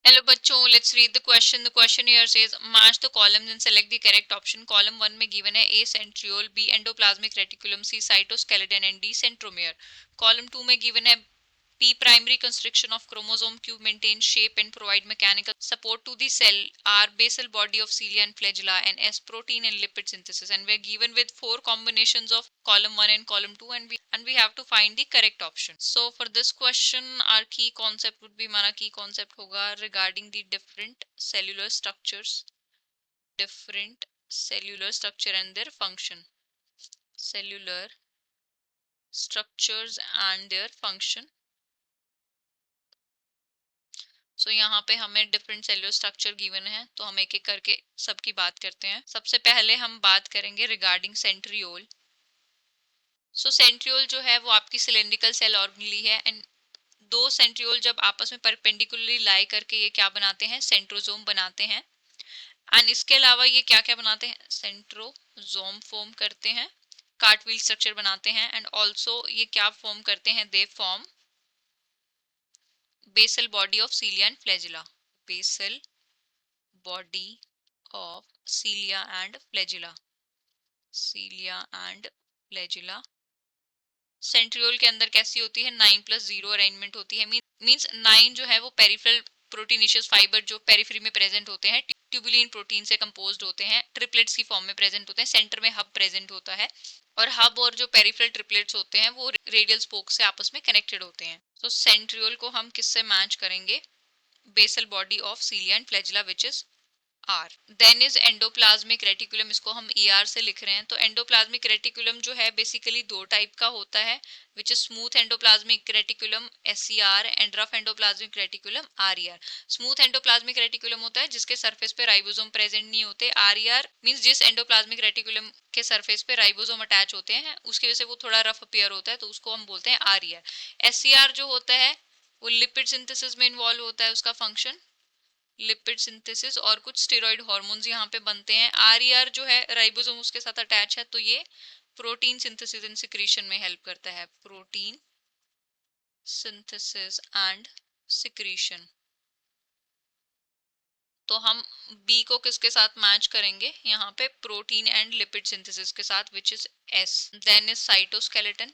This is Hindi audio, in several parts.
Hello बच्चों, let's read the question. The question here says match the columns and select the correct option. Column 1 में given है A centriole, B endoplasmic reticulum, C cytoskeleton and D centromere. Column 2 में given है P primary constriction of chromosome, Q maintain shape and provide mechanical support to the cell, R basal body of cilia and flagella, and S protein and lipid synthesis. And we are given with 4 combinations of column 1 and column 2, and we have to find the correct option. So for this question our key concept would be, हमारा key concept होगा regarding the different cellular structure and their function. Cellular structures and their function. सो यहाँ पे हमें डिफरेंट सेल्यूलर स्ट्रक्चर गिवन है, तो हम एक एक करके सबकी बात करते हैं। सबसे पहले हम बात करेंगे रिगार्डिंग सेंट्रियोल। सो सेंट्रियोल जो है वो आपकी सिलेंड्रिकल सेल ऑर्गेनेली है, एंड दो सेंट्रियोल जब आपस में परपेंडिकुलरली लाई करके ये क्या बनाते हैं, सेंट्रोजोम बनाते हैं। एंड इसके अलावा ये क्या क्या बनाते हैं, सेंट्रोजोम फॉर्म करते हैं, कार्टविल स्ट्रक्चर बनाते हैं, एंड ऑल्सो ये क्या फॉर्म करते हैं, they form basal body of cilia and flagella. Basal body of cilia and flagella. Cilia and flagella. Centriole के अंदर कैसी होती है, 9+0 अरेंजमेंट होती है। मींस 9 जो है वो पेरिफेरल प्रोटीनेशियस फाइबर जो पेरिफेरी में प्रेजेंट होते हैं, ट्यूबुलिन प्रोटीन से कंपोज्ड होते हैं, ट्रिपलेट्स की फॉर्म में प्रेजेंट होते हैं। सेंटर में हब प्रेजेंट होता है, और हब और जो पेरिफेरल ट्रिपलेट्स होते हैं वो रेडियल स्पोक से आपस में कनेक्टेड होते हैं। तो सेंट्रियोल को हम किससे मैच करेंगे, basal body of cilia and flagella which is R. Then is endoplasmic reticulum, इसको हम ER से लिख रहे हैं। तो एंडोप्लाज्मिक रेटिकुलम जो है बेसिकली दो टाइप का होता है, which is smooth endoplasmic reticulum SER and rough endoplasmic reticulum RER। Smooth endoplasmic reticulum होता है जिसके सरफेस पे राइबोसोम प्रेजेंट नहीं होते। RER मींस जिस एंडोप्लाज्मिक रेटिकुलम के सरफेस पे राइबोसोम अटैच होते हैं उसकी वजह से वो थोड़ा रफ अपीयर होता है, तो उसको हम बोलते हैं RER। SER जो होता है वो लिपिड सिंथेसिस में इन्वॉल्व होता है, उसका फंक्शन लिपिड सिंथेसिस, और कुछ स्टेरॉइड हार्मोन्स यहाँ पे बनते हैं। RER जो है राइबोसोम उसके साथ अटैच है, तो ये प्रोटीन सिंथेसिस एंड सिक्रीशन में हेल्प करता है, प्रोटीन सिंथेसिस एंड सिक्रीशन। तो हम B को किसके साथ मैच करेंगे, यहाँ पे प्रोटीन एंड लिपिड सिंथेसिस के साथ, which is S। Then is cytoskeleton.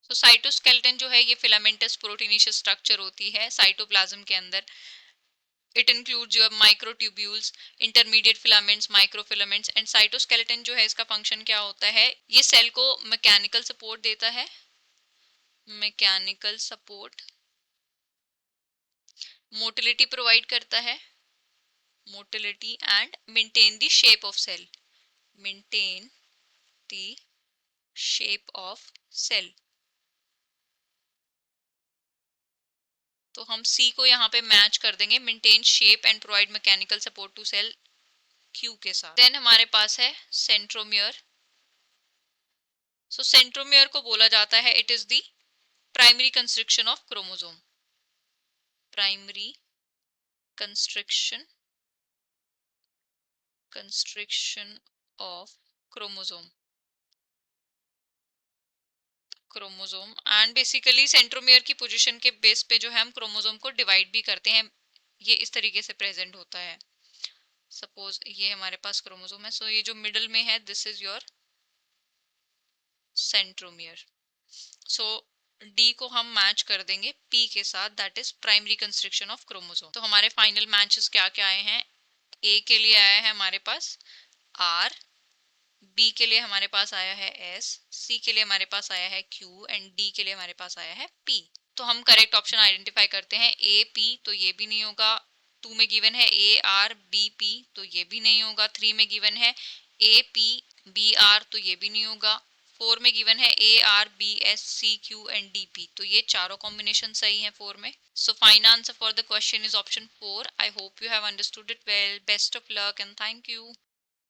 तो साइटोस्केलेटन जो है ये फिलामेंटस प्रोटीनेशियस स्ट्रक्चर होती है साइटोप्लाज्म के अंदर। It includes your microtubules, intermediate filaments, microfilaments, and cytoskeleton जो है इसका फंक्शन क्या होता है, ये सेल को मैकेनिकल सपोर्ट देता है, मैकेनिकल सपोर्ट, मोटिलिटी प्रोवाइड करता है, motility, and maintain the shape of cell, maintain the shape of cell. तो हम C को यहाँ पे मैच कर देंगे, maintain shape and provide mechanical support to cell, Q के साथ। देन हमारे पास है सेंट्रोमियर। सो सेंट्रोमियर को बोला जाता है it is the primary constriction of chromosome, primary constriction of chromosome, and basically centromere की पोजीशन के बेस पे जो है हम क्रोमोसोम को डिवाइड भी करते हैं, ये इस तरीके से प्रेजेंट होता है। सपोज ये हमारे पास क्रोमोसोम है, सो ये जो मिडल में है this is your centromere. So D को हम मैच कर देंगे P के साथ, that is primary constriction of chromosome. तो हमारे फाइनल मैचेस क्या क्या आए हैं, A के लिए आया है हमारे पास R, B के लिए हमारे पास आया है S, C के लिए हमारे पास आया है Q, एंड D के लिए हमारे पास आया है P। तो हम करेक्ट ऑप्शन आइडेंटिफाई करते हैं, A P तो ये भी नहीं होगा, 2 में गिवन है A R B P तो ये भी नहीं होगा, 3 में गिवन है A P B R तो ये भी नहीं होगा, 4 में गिवन है A R B S C Q and D P तो ये चारों कॉम्बिनेशन सही है 4 में। So final answer for the question is option 4। I hope you have understood it well. Best of luck and thank you.